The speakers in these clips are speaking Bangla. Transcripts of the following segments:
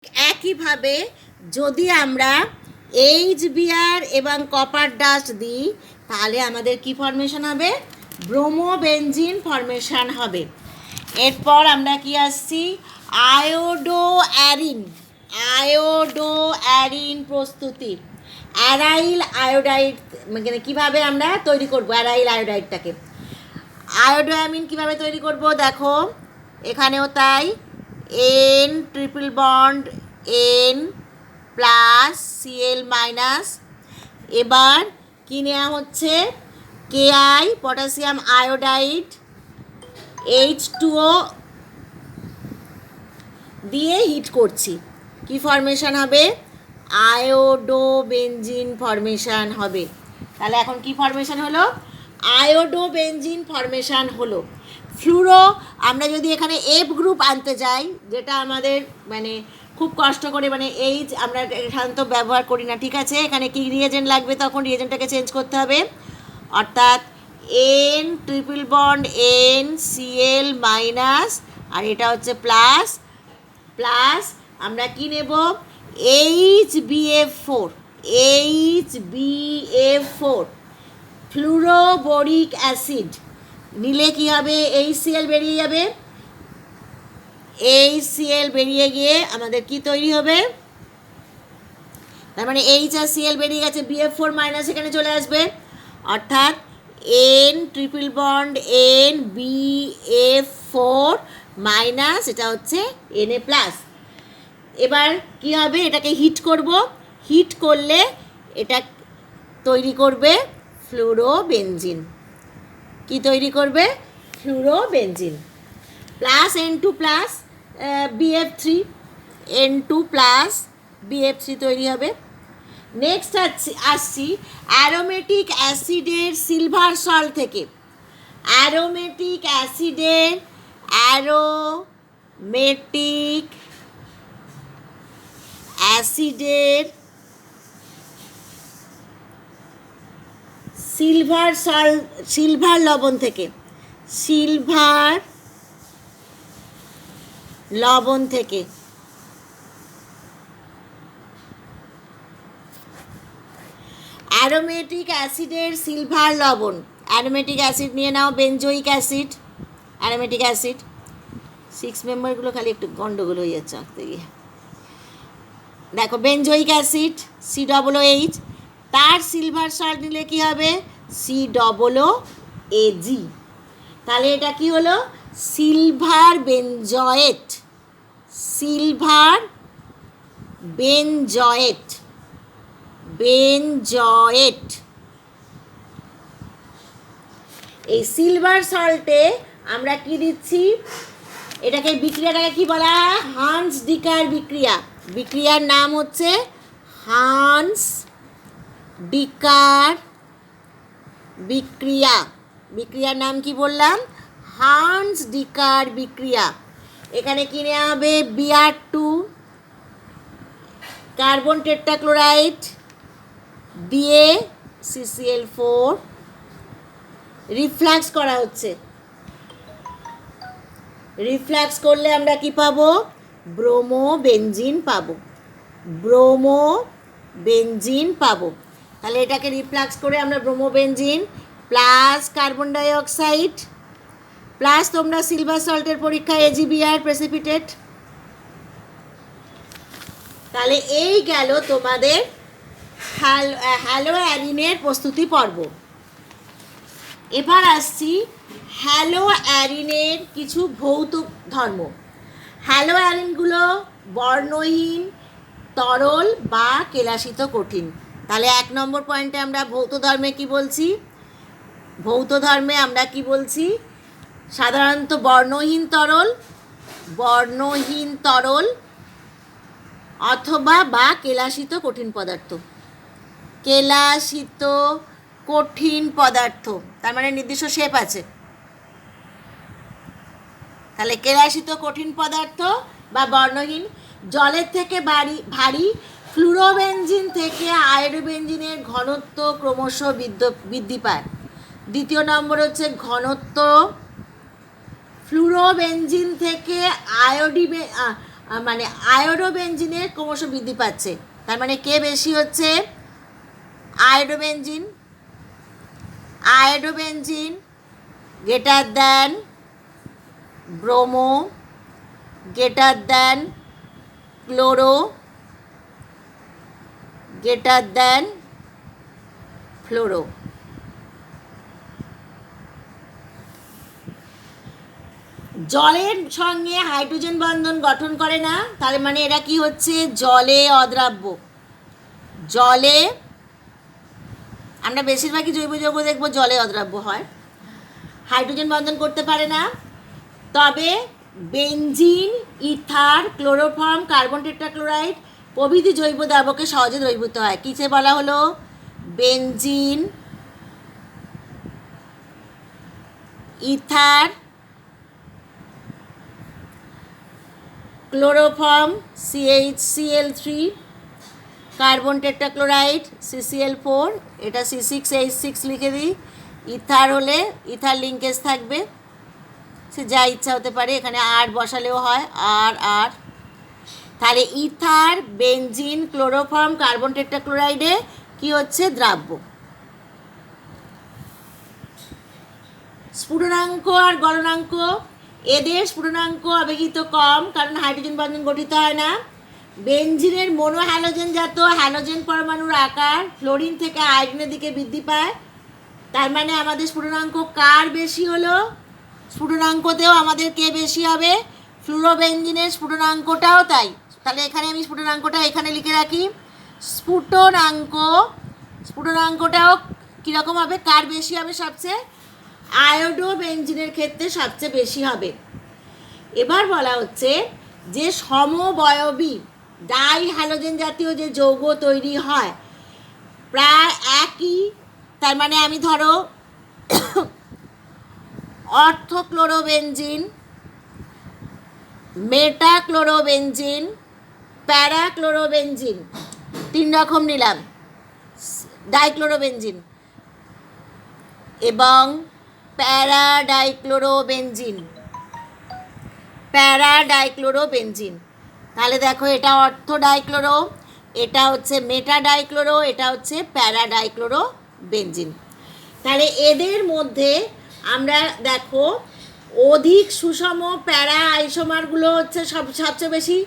একইভাবে যদি আমরা HBr এবং কপার ডাস্ট দিই তাহলে আমাদের কি ফর্মেশন হবে? ব্রোমোবেনজিন ফর্মেশন হবে। এরপর আমরা কি আসছি? আয়োডোঅ্যারিন প্রস্তুতি। অ্যারাইল আয়োডাইড মানে কীভাবে আমরা তৈরি করব অ্যারাইল আয়োডাইডটাকে? আয়োডোঅ্যামিন কীভাবে তৈরি করব দেখো, এখানেও তাই। N triple bond N plus Cl minus. এবার কি নেওয়া হচ্ছে? Ki পটাশিয়াম আয়োডাইড H2O দিয়ে হিট করছি। কি ফর্মেশন হবে? আয়োডোবেনজিন ফর্মেশন হবে। তাহলে এখন কি ফর্মেশন হলো? আয়োডোবেনজিন ফর্মেশন হলো। ফ্লুরো আমরা যদি এখানে এফ গ্রুপ আনতে যাই, যেটা আমাদের মানে খুব কষ্ট করে মানে আমরা সাধারণত ব্যবহার করি না, ঠিক আছে? এখানে কি রিয়েজেন্ট লাগবে? তখন রিয়েজেন্টটাকে চেঞ্জ করতে হবে, অর্থাৎ N triple bond N Cl minus, আর এটা হচ্ছে প্লাস প্লাস আমরা কি নেব? HBF4 ফ্লুরোবোরিক অ্যাসিড নিলে কি হবে? HCl বেরিয়ে যাবে। HCl বেরিয়ে গিয়ে আমাদের কি তৈরি হবে? তার মানে H আর Cl বেরিয়ে গেছে, BF4 মাইনাস এখানে চলে আসবে, অর্থাৎ N triple bond N BF4 minus, এটা হচ্ছে Na প্লাস। এবার কি হবে? এটাকে হিট করব। হিট করলে এটা তৈরি করবে ফ্লুরোবেনজিন। কি তৈরি করবে? ফ্লুরোবেনজিন। Plus N2 plus BF3, N2 plus BF3 তৈরি হবে। নেক্সট আসছি অ্যারোমেটিক অ্যাসিডের সিলভার সল্ট থেকে। অ্যারোমেটিক অ্যাসিডের সিলভার লবণ থেকে। অ্যারোমেটিক অ্যাসিডের সিলভার লবণ। অ্যারোমেটিক অ্যাসিড নিয়ে নাও, বেঞ্জোইক অ্যাসিড, অ্যারোমেটিক অ্যাসিড। 6 মেম্বারগুলো খালি একটু গন্ডগোল হয়ে যাচ্ছে আঁকতে গিয়ে। দেখো, বেঞ্জোইক অ্যাসিড COOH, তার সিলভার সল্ট নিলে কি হবে? COOAG। তাহলে এটা কি হলো? Silver benzoate. এই সিলভার সল্টে আমরা কি দিচ্ছি? বিক্রিয়াটাকে কি বলা হয়? হান্স ডিকার বিক্রিয়া। বিক্রিয়ার নাম হচ্ছে হান্স ডিকার বিক্রিয়া। বিক্রিয়ার নাম কি বললাম? হান্স ডিকার বিক্রিয়া। এখানে কি নেওয়া হবে? Br2 কার্বন টেট্রাক্লোরাইড দিয়ে CCl4 রিফ্লাক্স করা হচ্ছে। রিফ্লাক্স করলে আমরা কি পাবো? ব্রোমোবেনজিন পাবো। তাহলে এটাকে রিফ্লাক্স করে আমরা ব্রোমোবেনজিন প্লাস কার্বন ডাইঅক্সাইড প্লাস তোমরা সিলভার সল্টের পরীক্ষায় AgBr প্রেসিপিটেট। তাহলে এই গেল তোমাদের হ্যালোঅ্যারিনের প্রস্তুতি পর্ব। এবার আসছি হ্যালোঅ্যারিনের কিছু ভৌত ধর্ম। হ্যালোঅ্যারিনগুলো বর্ণহীন, তরল বা কেলাসিত কঠিন। তাহলে 1 নম্বর পয়েন্টে আমরা ভৌত ধর্মে কি বলছি? সাধারণত বর্ণহীন তরল অথবা বা কেলাসিত কঠিন পদার্থ। তার মানে নির্দিষ্ট শেপ আছে। তাহলে কেলাসিত কঠিন পদার্থ বা বর্ণহীন। জলের থেকে ভারী ফ্লুরোবেনজিন থেকে আয়োডোবেনজিনের ঘনত্ব ক্রমশ বৃদ্ধি পায়। 2 নম্বর হচ্ছে ঘনত্ব। ফ্লুরোবেনজিন থেকে মানে আয়োডোবেনজিনের ক্রমশ বৃদ্ধি পাচ্ছে। তার মানে কে বেশি হচ্ছে? Iodobenzene. Iodobenzene greater than bromo, greater than chloro, greater than fluoro. জলের সঙ্গে হাইড্রোজেন বন্ধন গঠন করে না, তার মানে এরা কি হচ্ছে? জলে অদ্রাব্য। জলে আমরা বেশিরভাগই জৈব যৌগ দেখব জলে অদ্রাব্য হয়, হাইড্রোজেন বন্ধন করতে পারে না। তবে benzene, ether, chloroform, carbon tetrachloride প্রভৃতি জৈব দ্রাবকে সহজে দ্রবীভূত হয়। কিসে বলা হলো? Benzene, ether, chloroform CHCl3, carbon tetrachloride CCl4, এটা C6H6 লিখে দিই। ইথার হলে ইথার লিঙ্কেজ থাকবে, সে যা ইচ্ছা হতে পারে, এখানে আর বসালেও হয়, আর তাহলে ইথার, বেনজিন, ক্লোরোফর্ম, কার্বন টেট্রাক্লোরাইডে কি হচ্ছে? দ্রাব্য। স্ফুটনাঙ্ক আর গলনাঙ্ক, এদের স্ফুটনাঙ্ক আবেগিত কম, কারণ হাইড্রোজেন বন্ধন গঠিত হয় না। বেনজিনের মনোহ্যালোজেন জাত হ্যালোজেন পরমাণুর আকার ফ্লোরিন থেকে আয়োডিনের দিকে বৃদ্ধি পায়। তার মানে আমাদের স্ফুটনাঙ্ক কার বেশি হলো? স্ফুটনাঙ্কতেও আমাদের কে বেশি হবে? ফ্লুরোবেনজিনের স্ফুটনাঙ্কটাও তাই। তাহলে এখানে আমি স্ফুটনাঙ্কটা এখানে লিখে রাখি। স্ফুটনাঙ্কটাও কীরকম হবে? কার বেশি হবে সবচেয়ে? আয়োডোবেনজিনের ক্ষেত্রে সবচেয়ে বেশি হবে। এবার বলা হচ্ছে যে সমবয়বী ডাই হ্যালোজেন জাতীয় যে যৌগ তৈরি হয় প্রায় একই, তার মানে আমি ধরো অর্থোক্লোরোবেনজিন, মেটাক্লোরোবেনজিন, প্যারাক্লোরোবেনজিন, 3 রকম নিলাম, ডাইক্লোরোবেনজিন এবং প্যারাডাইক্লোরোবেনজিন। তাহলে দেখো, এটা অর্থোডাইক্লোরো, এটা হচ্ছে মেটাডাইক্লোরো, এটা হচ্ছে প্যারাডাইক্লোরোবেনজিন। তাহলে এদের মধ্যে আমরা দেখো অধিক সুষম প্যারা আইসোমারগুলো হচ্ছে সবচেয়ে বেশি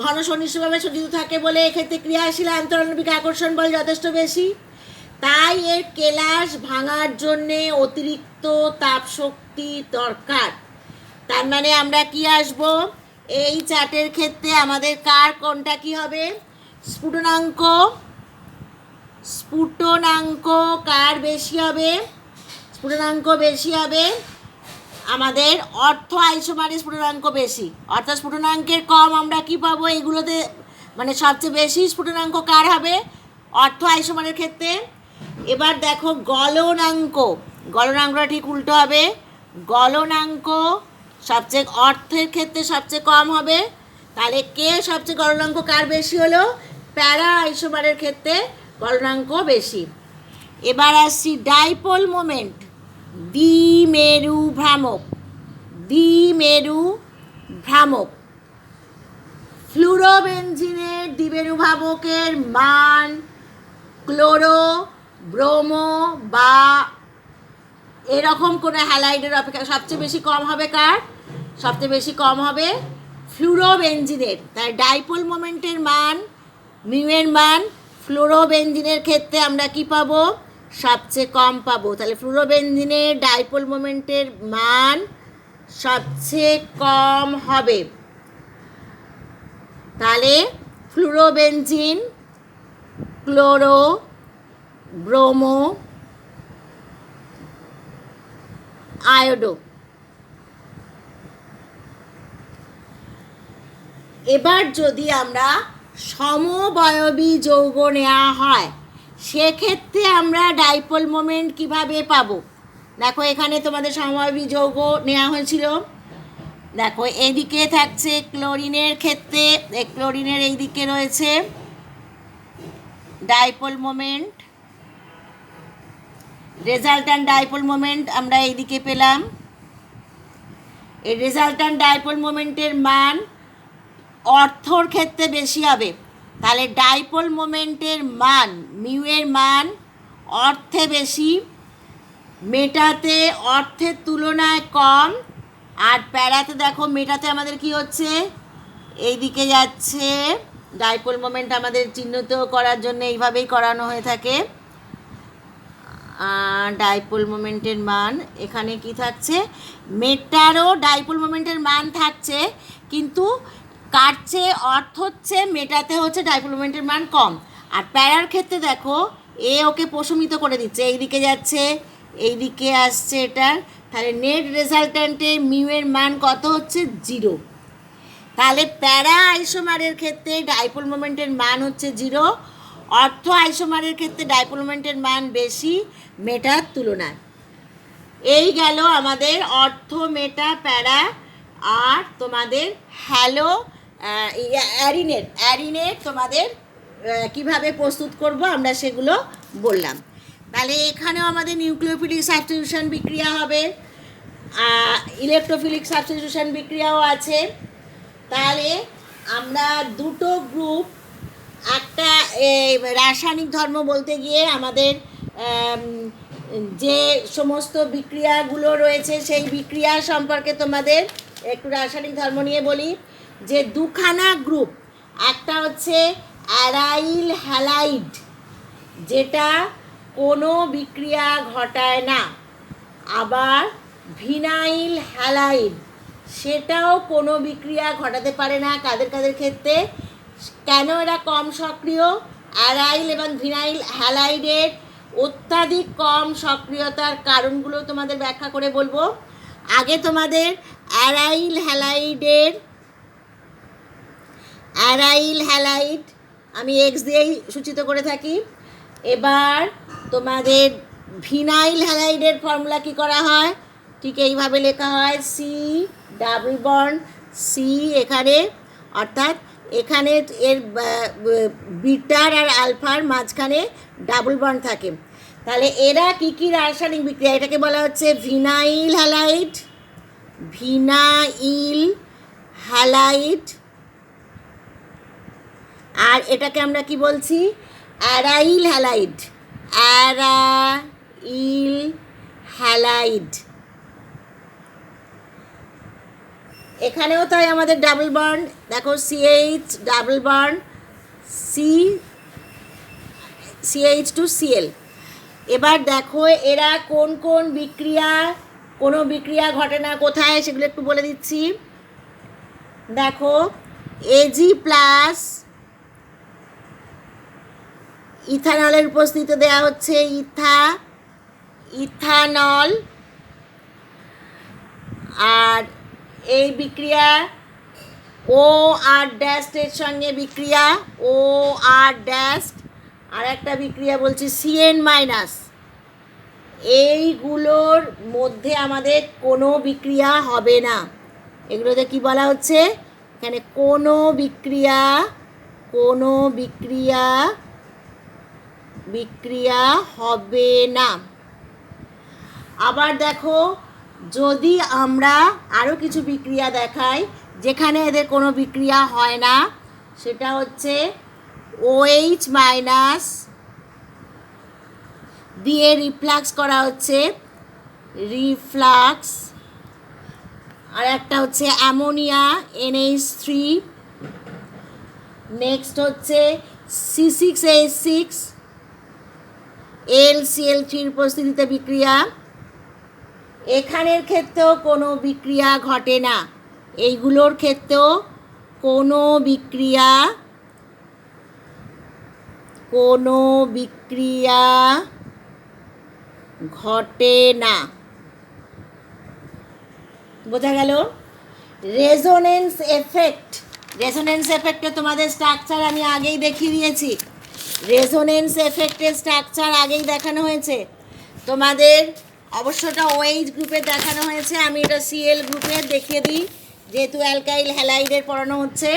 ঘন সন্নিষ্ঠভাবে সজ্জিত থাকে বলে এক্ষেত্রে ক্রিয়াশীল আন্তরাণবিক আকর্ষণ বল যথেষ্ট বেশি। তাই এর কেলাস ভাঙার জন্যে অতিরিক্ত তাপশক্তি দরকার। তার মানে আমরা কি আসব? এই চার্টের ক্ষেত্রে আমাদের কার কোনটা কি হবে? স্ফুটনাঙ্ক কার বেশি হবে? স্ফুটনাঙ্ক বেশি হবে আমাদের অর্থ আইসোমারের স্ফুটনাঙ্ক বেশি, অর্থাৎ স্ফুটনাঙ্কের কম আমরা কি পাবো? এগুলোতে মানে সবচেয়ে বেশি স্ফুটনাঙ্ক কার হবে? অর্থ আইসোমারের ক্ষেত্রে। এবার দেখো গলনাঙ্কটা ঠিক উল্টো হবে। গলনাঙ্ক সবচেয়ে অর্থের ক্ষেত্রে সবচেয়ে কম হবে। তাহলে কে সবচেয়ে গলনাঙ্ক কার বেশি হলো? প্যারা আইসোমারের ক্ষেত্রে গলনাঙ্ক বেশি। এবার আসছি ডাইপোল মোমেন্ট, দ্বিমেরু ভ্রামক। ফ্লুরোবেনজিনের দ্বিমেরু ভ্রামকের মান ক্লোরো, ব্রোমো বা এরকম কোনো হ্যালাইডের অপেক্ষা সবচেয়ে বেশি কম হবে কার? সবচেয়ে বেশি কম হবে ফ্লুরোবেনজিনের। তাই ডাইপোল মোমেন্টের মান, মিউয়ের মান ফ্লুরোবেনজিনের ক্ষেত্রে আমরা কি পাবো? সবচেয়ে কম পাবো। তাহলে ফ্লুরোবেনজিনের ডাইপোল মোমেন্টের মান সবচেয়ে কম হবে। তাহলে ফ্লুরোবেনজিন, ক্লোরো, ব্রোমো, আয়োডো। এবার যদি আমরা সমবয়বী যৌগ নেওয়া হয় সেক্ষেত্রে আমরা ডাইপোল মোমেন্ট কিভাবে পাবো? দেখো, এখানে তোমাদের সমবয়বী যৌগ নেওয়া হয়েছিল। দেখো, এদিকে থাকছে ক্লোরিনের ক্ষেত্রে, ক্লোরিনের এই দিকে রয়েছে dipole moment, resultant dipole moment আমরা এইদিকে পেলাম। এই রেজাল্ট্যান্ট ডাইপোল মোমেন্টের মান অর্থর ক্ষেত্রে বেশি হবে। তাহলে ডাইপোল মোমেন্টের মান, মিউয়ের মান অর্থে বেশি, মেটাতে অর্থের তুলনায় কম। আর প্যারাতে দেখো, মেটাতে আমাদের কি হচ্ছে, এই দিকে যাচ্ছে। ডাইপোল মোমেন্ট আমাদের চিহ্নিত করার জন্য এইভাবেই করানো হয়ে থাকে। ডাইপোল মোমেন্টের মান এখানে কি থাকছে, মেটারও ডাইপোল মোমেন্টের মান থাকছে, কিন্তু কাটছে অর্থ হচ্ছে, মেটাতে হচ্ছে ডাইপোল মোমেন্টের মান কম। আর প্যারার ক্ষেত্রে দেখো, এ ওকে প্রশমিত করে দিচ্ছে, এই দিকে যাচ্ছে, এই দিকে আসছে এটার। তাহলে নেট রেজাল্ট্যান্টে মিউয়ের মান কত হচ্ছে, 0। তাহলে প্যারা আইসোমারের ক্ষেত্রে ডাইপোল মোমেন্টের মান হচ্ছে 0, অর্থ আইসোমারের ক্ষেত্রে ডাইপোল মোমেন্টের মান বেশি মেটার তুলনায়। এই গেল আমাদের অর্থ, মেটা, প্যারা। আর তোমাদের হ্যালো অ্যারিনেট তোমাদের কিভাবে প্রস্তুত করব আমরা সেগুলো বললাম। তাহলে এখানেও আমাদের নিউক্লিওফিলিক সাবস্টিটিউশন বিক্রিয়া হবে, ইলেকট্রোফিলিক সাবস্টিটিউশন বিক্রিয়াও আছে। তাহলে আমরা দুটো গ্রুপ, একটা রাসায়নিক ধর্ম বলতে গিয়ে আমাদের যে সমস্ত বিক্রিয়াগুলো রয়েছে সেই বিক্রিয়া সম্পর্কে তোমাদের একটু রাসায়নিক ধর্ম নিয়ে বলি। যে দুখানা গ্রুপ, একটা হচ্ছে অ্যারাইল হ্যালাইড, যেটা কোনো বিক্রিয়া ঘটায় না। আবার ভিনাইল হ্যালাইড, সেটাও কোনো বিক্রিয়া ঘটাতে পারে না। কাদের কাদের ক্ষেত্রে, কেন এরা কম সক্রিয়? অ্যারাইল এবং ভিনাইল হ্যালাইডের অত্যাধিক কম সক্রিয়তার কারণগুলো তোমাদের ব্যাখ্যা করে বলবো। আগে তোমাদের অ্যারাইল হ্যালাইড আমি এক্স দিয়েই সূচিত করে থাকি। এবার তোমাদের ভিনাইল হ্যালাইডের ফর্মুলা কী করা হয়, ঠিক এইভাবে লেখা হয়, সি ডাবল বন্ড সি এখানে, অর্থাৎ এখানে এর বিটার আর আলফার মাঝখানে ডাবল বন্ড থাকে। তাহলে এরা কী কী রাসায়নিক বিক্রিয়া, এটাকে বলা হচ্ছে ভিনাইল হ্যালাইড। আর এটাকে আমরা কি বলছি, অ্যারাইল হ্যালাইড। এখানেও তাই আমাদের ডাবল বন্ড, দেখো CH ডাবল বন্ড CH2Cl। এবার দেখো এরা কোন কোন বিক্রিয়া, কোনো বিক্রিয়া ঘটে না কোথায়, সেগুলো একটু বলে দিচ্ছি। দেখো Ag+ ইথানলের উপস্থিতিতে দেওয়া হচ্ছে ইথানল। আর এই বিক্রিয়া OR ড্যাশের সঙ্গে বিক্রিয়া OR ড্যাশ, আর একটা বিক্রিয়া বলছি CN-। এইগুলোর মধ্যে আমাদের কোনো বিক্রিয়া হবে না। এগুলোতে কি বলা হচ্ছে, এখানে কোনো বিক্রিয়া হবে না। আবার দেখো, যদি আমরা আরও কিছু বিক্রিয়া দেখাই যেখানে এদের কোনো বিক্রিয়া হয় না, সেটা হচ্ছে OH- দিয়ে রিফ্লাক্স করা হচ্ছে, আর একটা হচ্ছে অ্যামোনিয়া NH3। নেক্সট হচ্ছে C6H6 LCl3 উপস্থিতিতে বিক্রিয়া। এখানের ক্ষেত্রেও কোনো বিক্রিয়া ঘটে না, এইগুলোর ক্ষেত্রেও কোনো বিক্রিয়া ঘটে না। বোঝা গেল? রেজোনেন্স এফেক্টে তোমাদের স্ট্রাকচার আমি আগেই দেখিয়ে দিয়েছি। রেজোনেন্স এফেক্টের স্ট্রাকচার আগেই দেখানো হয়েছে তোমাদের। অবশ্যটা OH গ্রুপের দেখানো হয়েছে, আমি এটা Cl গ্রুপের দেখিয়ে দিই, যেহেতু অ্যালকাইল হ্যালাইডের পড়ানো হচ্ছে।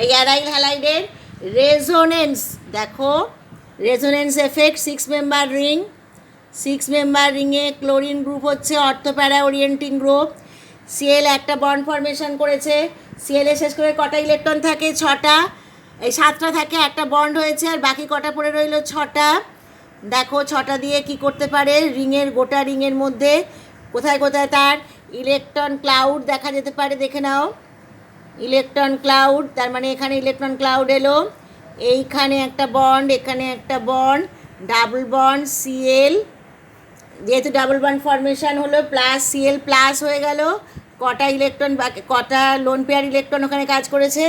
এই অ্যারাইল হ্যালাইডের রেজোনেন্স, দেখো resonance effect 6 member ring. 6 member রিংয়ে ক্লোরিন গ্রুপ হচ্ছে অর্থোপ্যারা ওরিয়েন্টিং গ্রুপ। সিএল একটা বন্ড ফরমেশন করেছে, সিএল শেষ করে কটা ইলেকট্রন থাকে? 6টা, এই 7টা থাকে, একটা বন্ড হয়েছে, আর বাকি কটা পড়ে রইল? 6টা। দেখো 6টা দিয়ে কি করতে পারে? রিংয়ের, গোটা রিংয়ের মধ্যে কোথায় কোথায় তার ইলেকট্রন ক্লাউড দেখা যেতে পারে, দেখে নাও। ইলেকট্রন ক্লাউড, তার মানে এখানে ইলেকট্রন ক্লাউড এলো, এইখানে একটা বন্ড, এখানে একটা বন্ড, ডাবল বন্ড সিএল, যেহেতু ডাবল বন্ড ফরমেশন হলো, প্লাস সিএল প্লাস হয়ে গেল, কটা ইলেকট্রন বাকি, কটা লোন পেয়ার ইলেকট্রন ওখানে কাজ করেছে,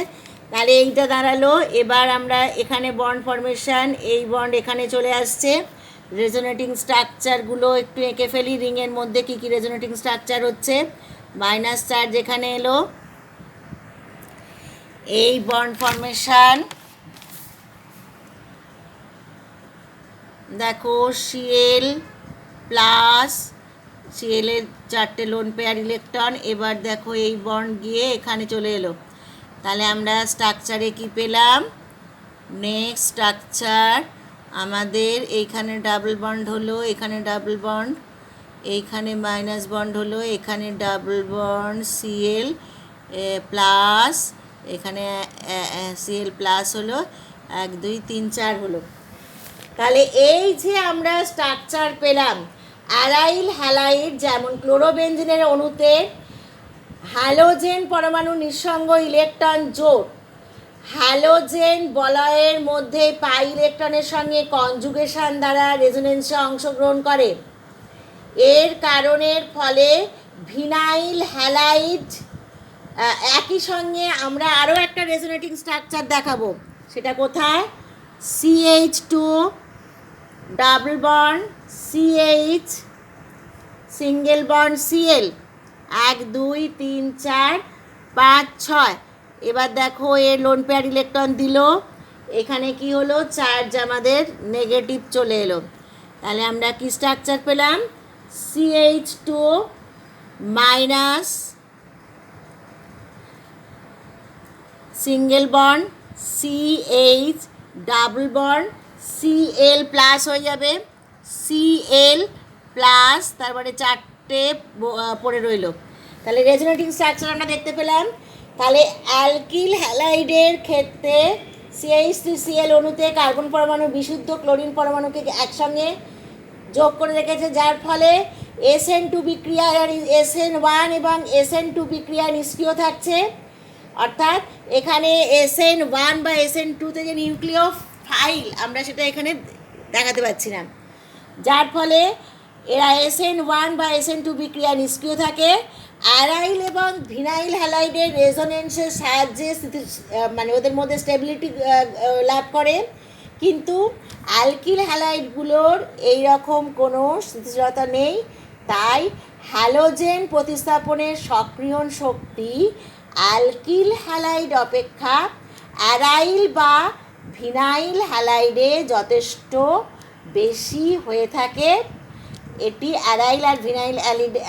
তাহলে এইটা দাঁড়ালো। এবার আমরা এখানে বন্ড ফরমেশন, এই বন্ড এখানে চলে আসছে, রেজোনেটিং স্ট্রাকচারগুলো একটু এঁকে ফেলি। রিংয়ের মধ্যে কী কী রেজোনেটিং স্ট্রাকচার হচ্ছে? মাইনাস চার্জ এখানে এলো, এই বন্ড ফরমেশন, দেখো সিএল প্লাস, সিএলের 4টে লোন পেয়ার ইলেকট্রন, এবার দেখো এই বন্ড গিয়ে এখানে চলে এলো, তাহলে আমরা স্ট্রাকচারে কি পেলাম? নেক্সট স্ট্রাকচার আমাদের এইখানে ডাবল বন্ড হলো, এখানে ডাবল বন্ড, এইখানে মাইনাস বন্ড হলো, এখানে ডাবল বন্ড সিএল প্লাস, এখানে সিএল প্লাস হলো, 1 2 3 4 হলো। তাহলে এই যে আমরা স্ট্রাকচার পেলাম, অ্যারাইল হ্যালাইড, যেমন ক্লোরোবেনজিনের অণুতে হ্যালোজেন পরমাণু নিঃসঙ্গ ইলেকট্রন জোট হ্যালোজেন বলয়ের মধ্যে পাই ইলেকট্রনের সঙ্গে কনজুগেশন দ্বারা রেজোনেন্সে অংশগ্রহণ করে। এর কারণের ফলে ভিনাইল হ্যালাইড, একই সঙ্গে আমরা আরও একটা রেজোনেটিং স্ট্রাকচার দেখাবো, সেটা কোথায়? CH2 double bond CH single bond Cl, 1 2 3 4 5 6। এবার দেখো এর লোন পেয়ার ইলেকট্রন দিল, এখানে কি হলো? চার্জ আমাদের নেগেটিভ চলে এলো, তাহলে আমরা কি স্ট্রাকচার পেলাম? CH2 minus single bond CH double bond Cl plus হয়ে যাবে, Cl প্লাস, তারপরে 4টে পড়ে রইল, তাহলে রেজোনেটিং স্ট্রাকচার আমরা দেখতে পেলাম। তাহলে অ্যালকিল হ্যালাইডের ক্ষেত্রে CH3Cl অণুতে কার্বন পরমাণু বিশুদ্ধ ক্লোরিন পরমাণুকে একসঙ্গে যোগ করে রেখেছে, যার ফলে SN2 বিক্রিয়া, SN1 এবং SN2 বিক্রিয়া নিষ্ক্রিয় থাকছে, অর্থাৎ এখানে SN1 বা SN2তে যে নিউক্লিওফাইল আমরা সেটা এখানে দেখাতে পাচ্ছি না, যার ফলে এরা SN1 বা SN2 বিক্রিয়া নিষ্ক্রিয় থাকে। অ্যারাইল এবং ভিনাইল হ্যালাইডের রেজোনেন্সের সাহায্যে মানে ওদের মধ্যে স্টেবিলিটি লাভ করে, কিন্তু অ্যালকিল হ্যালাইডগুলোর এই রকম কোনো স্থিতিশীলতা নেই, তাই হ্যালোজেন প্রতিস্থাপনের সক্রিয়ণ শক্তি অ্যালকিল হ্যালাইড অপেক্ষা অ্যারাইল বা ভিনাইল হ্যালাইডে যথেষ্ট বেশি হয়ে থাকে। এটি অ্যারাইল আর ভিনাইল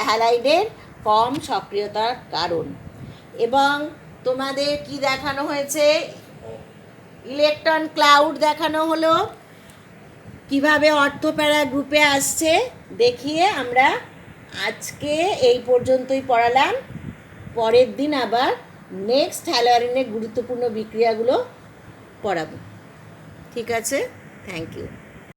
হ্যালাইডের কম সক্রিয়তার কারণ। এবং তোমাদের কি দেখানো হয়েছে? ইলেকট্রন ক্লাউড দেখানো হলো, কিভাবে অর্থপ্যারা গ্রুপে আসছে দেখিয়ে আমরা আজকে এই পর্যন্তই পড়ালাম। পরের দিন আবার নেক্সট হ্যালোয়ারিনের গুরুত্বপূর্ণ বিক্রিয়াগুলো পড়াবো। ঠিক আছে, থ্যাংক ইউ।